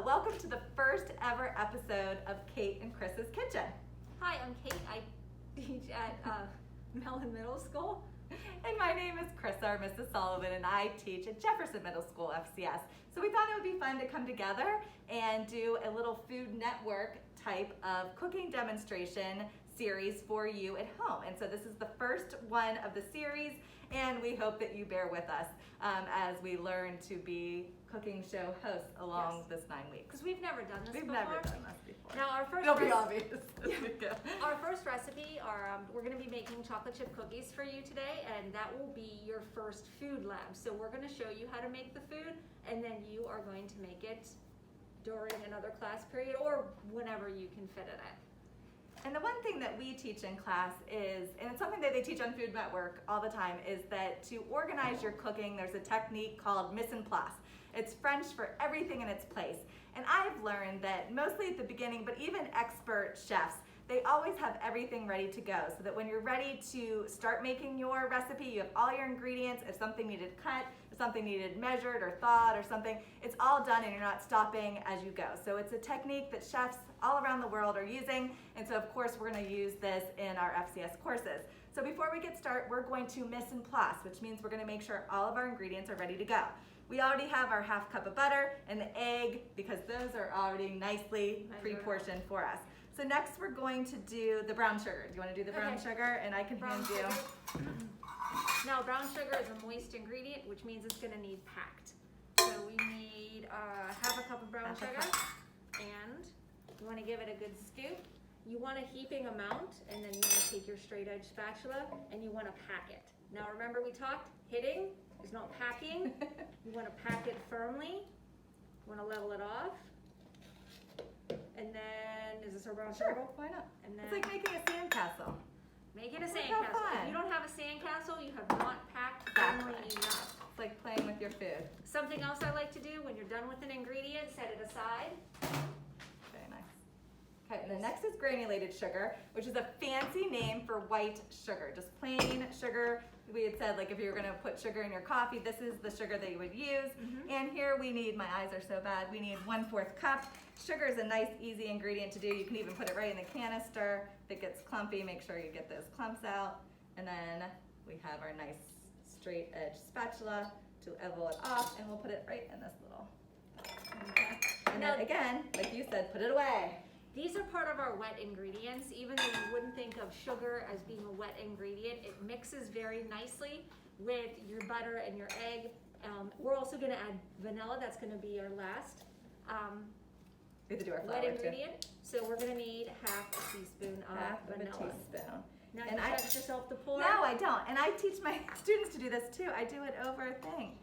Hello, welcome to the first ever episode of Kate and Chris's Kitchen. Hi, I'm Kate. I teach at Mellon Middle School. And my name is Krissa, or Mrs. Sullivan, and I teach at Jefferson Middle School, FCS. So we thought it would be fun to come together and do a little Food Network type of cooking demonstration series for you at home. And so this is the first one of the series, and we hope that you bear with us as we learn to be cooking show hosts along this 9 weeks. Because we've never done this We've before. never done this before. Now our first It'll be obvious as we go. Our first recipe we're going to be making chocolate chip cookies for you today, and that will be your first food lab. So we're going to show you how to make the food, and then you are going to make it during another class period or whenever you can fit it in. And the one thing that we teach in class is, and it's something that they teach on Food Network all the time, is that to organize your cooking, there's a technique called mise en place. It's French for everything in its place. And I've learned that mostly at the beginning, but even expert chefs, they always have everything ready to go, so that when you're ready to start making your recipe, you have all your ingredients. If something needed cut, if something needed measured or thawed or something, it's all done and you're not stopping as you go. So it's a technique that chefs all around the world are using, and so of course we're going to use this in our FCS courses. So before we get started, we're going to mise en place, which means we're going to make sure all of our ingredients are ready to go. We already have our half cup of butter and the egg, because those are already nicely pre-portioned for us. So next we're going to do the brown sugar. Do you want to do the brown sugar? And I can hand you. Now brown sugar is a moist ingredient, which means it's going to need packed. So we need half a cup of brown sugar, and you want to give it a good scoop. You want a heaping amount, and then you want to take your straight edge spatula and you want to pack it. Now remember, we talked hitting is not packing. You want to pack it firmly. You want to level it off. And then, is this our brown sugar? Why not? And then it's like making a sandcastle. Making a sandcastle. If you don't have a sandcastle, you have not packed firmly enough. It's like playing with your food. Something else I like to do when you're done with an ingredient, set it aside. Very nice. Okay, and the next is granulated sugar, which is a fancy name for white sugar. Just plain sugar. We had said, like, if you were going to put sugar in your coffee, this is the sugar that you would use. And here we need, my eyes are so bad, we need 1/4 cup. Sugar is a nice, easy ingredient to do. You can even put it right in the canister. If it gets clumpy, make sure you get those clumps out. And then we have our nice straight edge spatula to level it off, and we'll put it right in this little. Okay. And then again, like you said, put it away. These are part of our wet ingredients. Even though you wouldn't think of sugar as being a wet ingredient, it mixes very nicely with your butter and your egg. We're also going to add vanilla. That's going to be our last We have to do our wet flour ingredient. So we're going to need half a teaspoon of Half vanilla. of a teaspoon. Now And you I- trust yourself to pour? No, I don't. And I teach my students to do this too. I do it over a thing,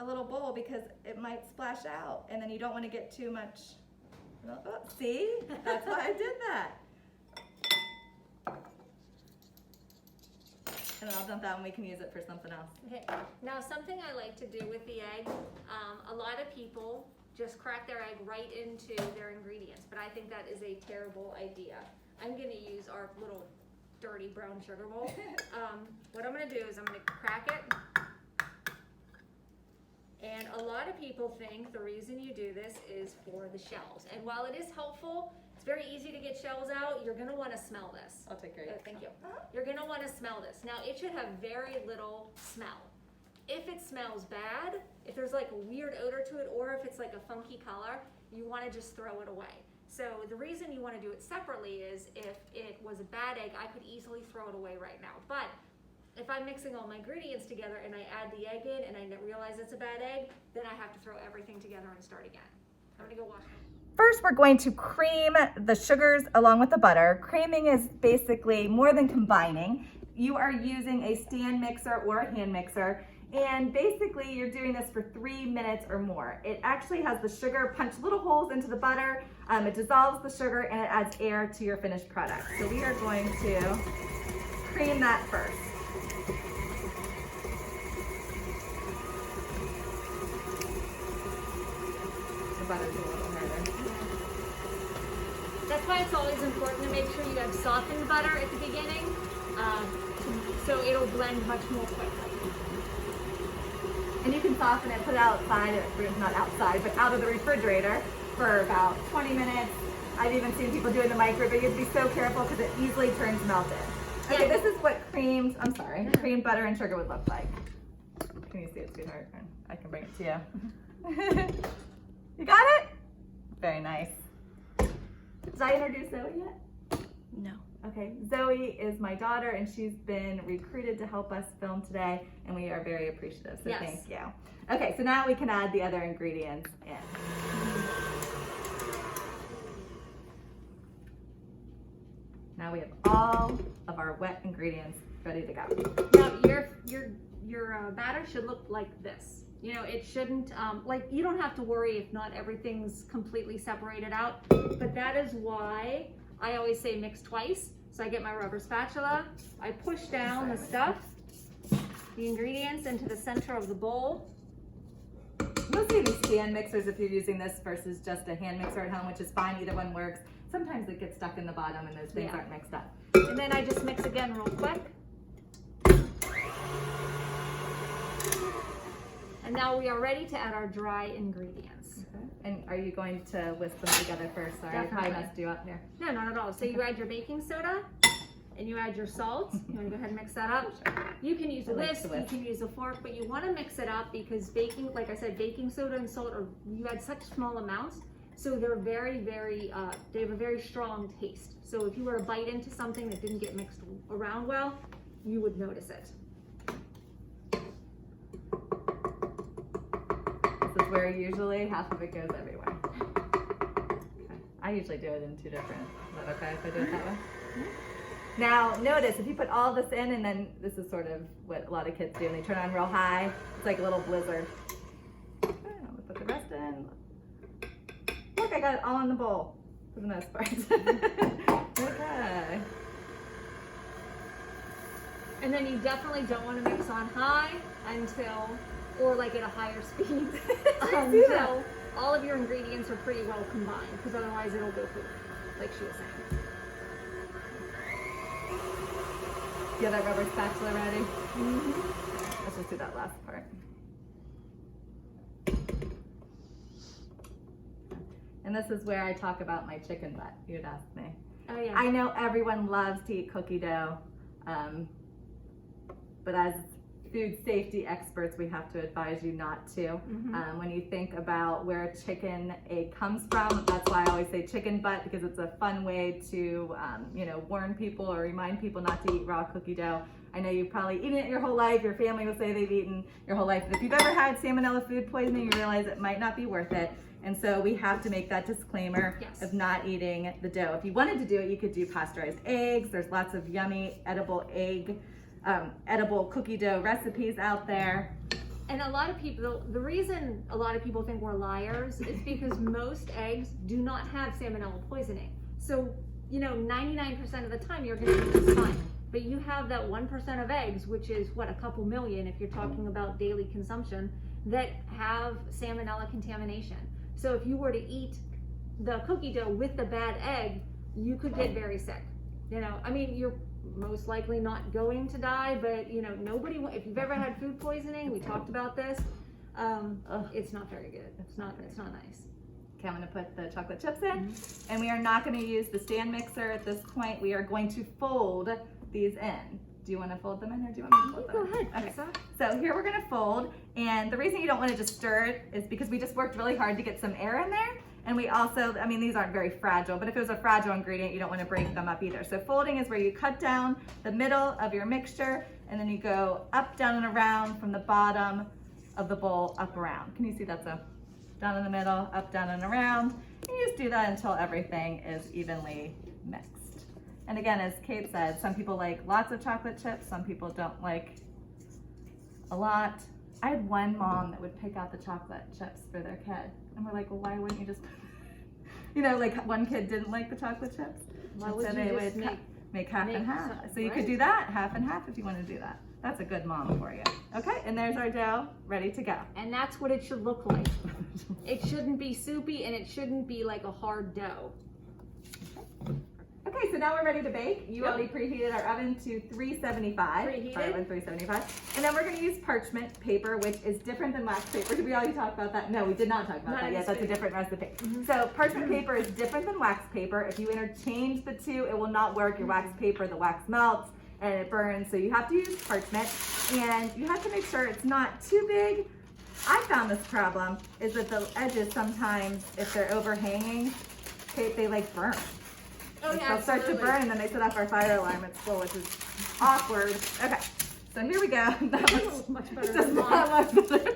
a little bowl, because it might splash out, and then you don't want to get too much. Oh, see? That's why I did that. And then I'll dump that and we can use it for something else. Okay. Now something I like to do with the egg, a lot of people just crack their egg right into their ingredients, but I think that is a terrible idea. I'm going to use our little dirty brown sugar bowl. What I'm going to do is I'm going to crack it. And a lot of people think the reason you do this is for the shells. And while it is helpful, it's very easy to get shells out. You're going to want to smell this. I'll take care of it. Thank you. You're going to want to smell this. Now, it should have very little smell. If it smells bad, if there's like a weird odor to it, or if it's like a funky color, you want to just throw it away. So the reason you want to do it separately is if it was a bad egg, I could easily throw it away right now. But if I'm mixing all my ingredients together and I add the egg in and I realize it's a bad egg, then I have to throw everything together and start again. I'm going to go wash it. First, we're going to cream the sugars along with the butter. Creaming is basically more than combining. You are using a stand mixer or a hand mixer, and basically you're doing this for 3 minutes or more. It actually has the sugar punch little holes into the butter, it dissolves the sugar, and it adds air to your finished product. So we are going to cream that first. The butter's a little harder. That's why it's always important to make sure you have softened butter at the beginning, so it'll blend much more quickly. And you can soften it, put it outside, or not outside, but out of the refrigerator, for about 20 minutes. I've even seen people do it in the microwave, but you have to be so careful because it easily turns melted. Okay, Yeah. this is what cream butter and sugar would look like. Can you see it, sweetheart? I can bring it to you. You got it? Very nice. Did I introduce Zoe yet? No. Okay, Zoe is my daughter and she's been recruited to help us film today and we are very appreciative, so Yes. thank you. Okay, so now we can add the other ingredients in. Now we have all of our wet ingredients ready to go. Now your batter should look like this. You know, it shouldn't, like, you don't have to worry if not everything's completely separated out, but that is why I always say mix twice. So I get my rubber spatula, I push down the stuff, the ingredients into the center of the bowl. Mostly these stand mixers if you're using this versus just a hand mixer at home, which is fine, either one works. Sometimes it gets stuck in the bottom and those things Yeah. aren't mixed up. And then I just mix again real quick. And now we are ready to add our dry ingredients. Okay. And are you going to whisk them together first? Sorry, I probably Definitely. messed you up here. No, not at all. So you add your baking soda and you add your salt. You want to go ahead and mix that up? You can use a I like whisk, to you whisk. can use a fork, but you want to mix it up because baking, like I said, baking soda and salt are, you add such small amounts. So they're very, they have a very strong taste. So if you were to bite into something that didn't get mixed around well, you would notice it. This is where usually half of it goes everywhere. Okay. I usually do it in two different. Is that okay if I do it that way? Now notice if you put all this in and then this is sort of what a lot of kids do and they turn on real high, it's like a little blizzard. Okay, I'm gonna put the rest in. Look, I got it all in the bowl for the most part. Okay. And then you definitely don't want to mix on high until, or like at a higher speed, see that? until all of your ingredients are pretty well combined, because otherwise it'll go poof, like she was saying. You have that rubber spatula ready? Let's just do that last part. And this is where I talk about my chicken butt, you'd ask me. Oh yeah. I know everyone loves to eat cookie dough, but as food safety experts, we have to advise you not to. When you think about where a chicken egg comes from, that's why I always say chicken butt, because it's a fun way to warn people or remind people not to eat raw cookie dough. I know you've probably eaten it your whole life, your family will say they've eaten your whole life, but if you've ever had salmonella food poisoning, you realize it might not be worth it. And so we have to make that disclaimer Yes. of not eating the dough. If you wanted to do it, you could do pasteurized eggs. There's lots of yummy edible edible cookie dough recipes out there. And a lot of people, the reason a lot of people think we're liars is because most eggs do not have salmonella poisoning. So, 99% of the time you're gonna be just fine. But you have that 1% of eggs, which is what, a couple million if you're talking about daily consumption, that have salmonella contamination. So if you were to eat the cookie dough with the bad egg, you could get very sick. You're most likely not going to die, but nobody, if you've ever had food poisoning, we talked about this, it's not very good. It's not nice. Okay, I'm gonna put the chocolate chips in, and we are not gonna use the stand mixer at this point. We are going to fold these in. Do you wanna fold them in, or do you want me to fold them in? Go ahead, Okay. Tessa. So here we're gonna fold, and the reason you don't wanna just stir it is because we just worked really hard to get some air in there. And we also, these aren't very fragile, but if it was a fragile ingredient, you don't want to break them up either. So folding is where you cut down the middle of your mixture, and then you go up, down, and around from the bottom of the bowl up around. Can you see that? So down in the middle, up, down, and around. And you just do that until everything is evenly mixed. And again, as Kate said, some people like lots of chocolate chips, some people don't like a lot. I had one mom that would pick out the chocolate chips for their kid. And we're like, well, why wouldn't you just, like one kid didn't like the chocolate chips. Why And would so you they just would make half and half. some- So you could right? do that, half and half if you want to do that. That's a good mom for you. Okay, and there's our dough ready to go. And that's what it should look like. It shouldn't be soupy and it shouldn't be like a hard dough. Okay, so now we're ready to bake. You Yep. already preheated our oven to 375. Preheated. Our oven 375. And then we're gonna use parchment paper, which is different than wax paper. Did we already talk about that? No, we did not talk about Not that in yet. this That's a video. different recipe. Mhm. So parchment paper is different than wax paper. If you interchange the two, it will not work. Your wax paper, the wax melts and it burns. So you have to use parchment, and you have to make sure it's not too big. I found this problem is that the edges sometimes, if they're overhanging, they like burn. Oh Like, yeah, they'll start to absolutely. burn and then they set off our fire alarm at school, which is awkward. Okay, so here we go. That This was looks much better does than not mine. look better.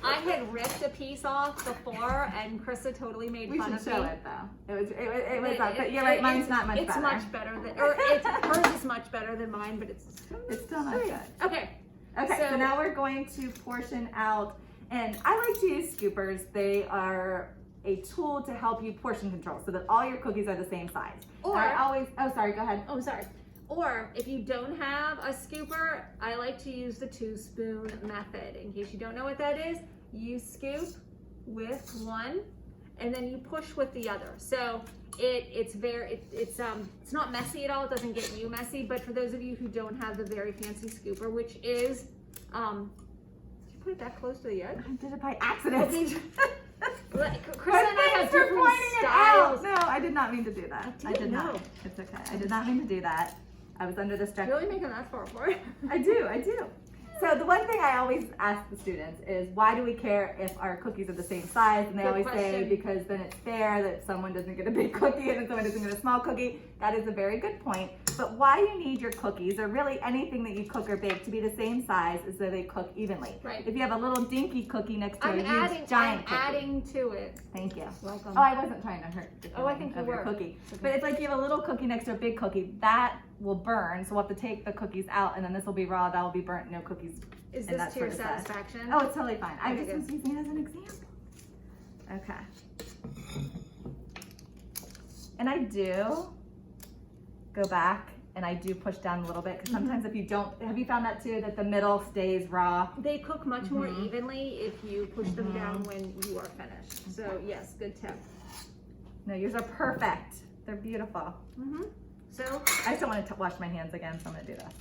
I had ripped a piece off before, and Krista totally made We fun should of show me. it though. It was up, but you're right, mine's not much it's better. much better than, or hers is much better than mine, but it's It's still not good. Okay. Okay, so So- now we're going to portion out, and I like to use scoopers. They are a tool to help you portion control so that all your cookies are the same size. Or- And I always, oh sorry, go ahead. Oh, sorry. Or if you don't have a scooper, I like to use the 2-spoon method. In case you don't know what that is, you scoop with one, and then you push with the other. So it's not messy at all. It doesn't get you messy. But for those of you who don't have the very fancy scooper, which is, did you put it that close to the edge? I did it by accident. Chris and I have Thanks for different pointing it out. styles. No, I did not mean to do that. I I did didn't not. know. It's okay. I did not mean to do that. I was under the stress. Really making that far apart? I do. So the one thing I always ask the students is, why do we care if our cookies are the same size? And they Good always say, question. because then it's fair that someone doesn't get a big cookie and then someone doesn't get a small cookie. That is a very good point. But why you need your cookies, or really anything that you cook or bake, to be the same size is so they cook evenly. Right. If you have a little dinky cookie next to a I'm huge giant cookie. adding to it. Thank you. Welcome. Oh, I wasn't trying to hurt the Oh, I feeling think you of your were. cookie. It's okay. But it's like you have a little cookie next to a big cookie. That will burn, so we'll have to take the cookies out, and then this will be raw, that will be burnt, no cookies. Is and this that to your sort of stuff. satisfaction? Oh, it's totally fine. I Okay, just good. was using it as an example. Okay. And I do go back and I do push down a little bit, because sometimes if you don't, have you found that too, that the middle stays raw? They cook much more Mhm. evenly if you push them Mhm. down when you are finished. So yes, good tip. No, yours are perfect. They're beautiful. So, I just don't want to wash my hands again, so I'm gonna do this.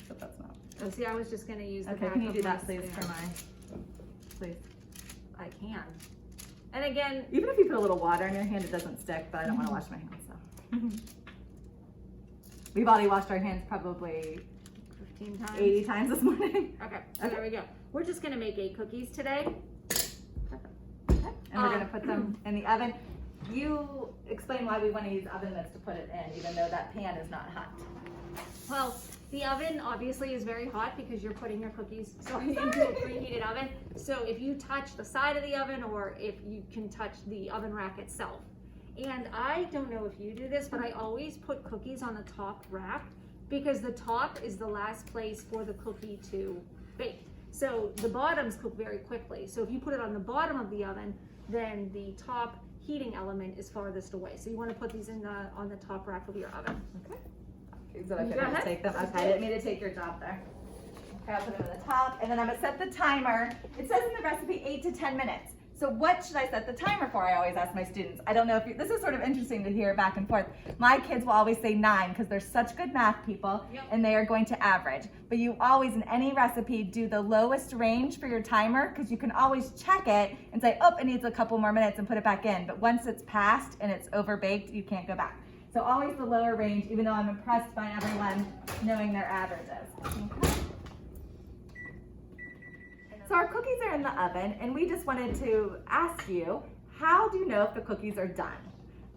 But that's not. oh, see, I was just gonna use the Okay, back can you of do my that please spoon. for mine? Please. I can. And again, Even if you put a little water in your hand, it doesn't stick, but I don't want to wash my hands, so. We've already washed our hands probably 15 times. 80 times this morning. Okay, so Okay. there we go. We're just gonna make 8 cookies today. And we're gonna put them in the oven. You explain why we want to use oven mitts to put it in, even though that pan is not hot. Well, the oven obviously is very hot because you're putting your cookies into a preheated oven. So if you touch the side of the oven, or if you can touch the oven rack itself. And I don't know if you do this, but I always put cookies on the top rack, because the top is the last place for the cookie to bake. So the bottoms cook very quickly. So if you put it on the bottom of the oven, then the top heating element is farthest away. So you want to put these on the top rack of your oven. Okay. So I Go can ahead. just take them. Okay, I didn't mean to take your job there. Okay, I'll put them in the top, and then I'm gonna set the timer. It says in the recipe 8 to 10 minutes. So what should I set the timer for? I always ask my students. I don't know if you, this is sort of interesting to hear back and forth. My kids will always say 9 because they're such good math people, Yep. and they are going to average. But you always, in any recipe, do the lowest range for your timer, because you can always check it and say, oh, it needs a couple more minutes, and put it back in. But once it's passed and it's overbaked, you can't go back. So always the lower range, even though I'm impressed by everyone knowing their averages. Okay. So our cookies are in the oven, and we just wanted to ask you, how do you know if the cookies are done?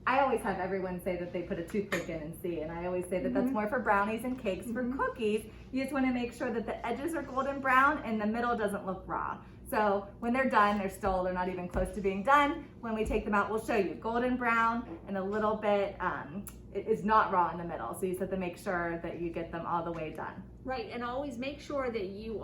I always have everyone say that they put a toothpick in and see, and I always say that that's more for brownies and cakes. For cookies, you just want to make sure that the edges are golden brown and the middle doesn't look raw. So when they're done, they're not even close to being done. When we take them out, we'll show you golden brown and a little bit, it is not raw in the middle. So you just have to make sure that you get them all the way done. Right, and always make sure that you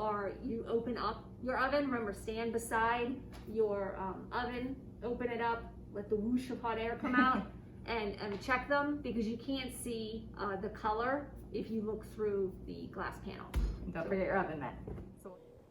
open up your oven. Remember, stand beside your oven, open it up, let the whoosh of hot air come out, and check them, because you can't see the color if you look through the glass panel. And don't forget your oven mitt.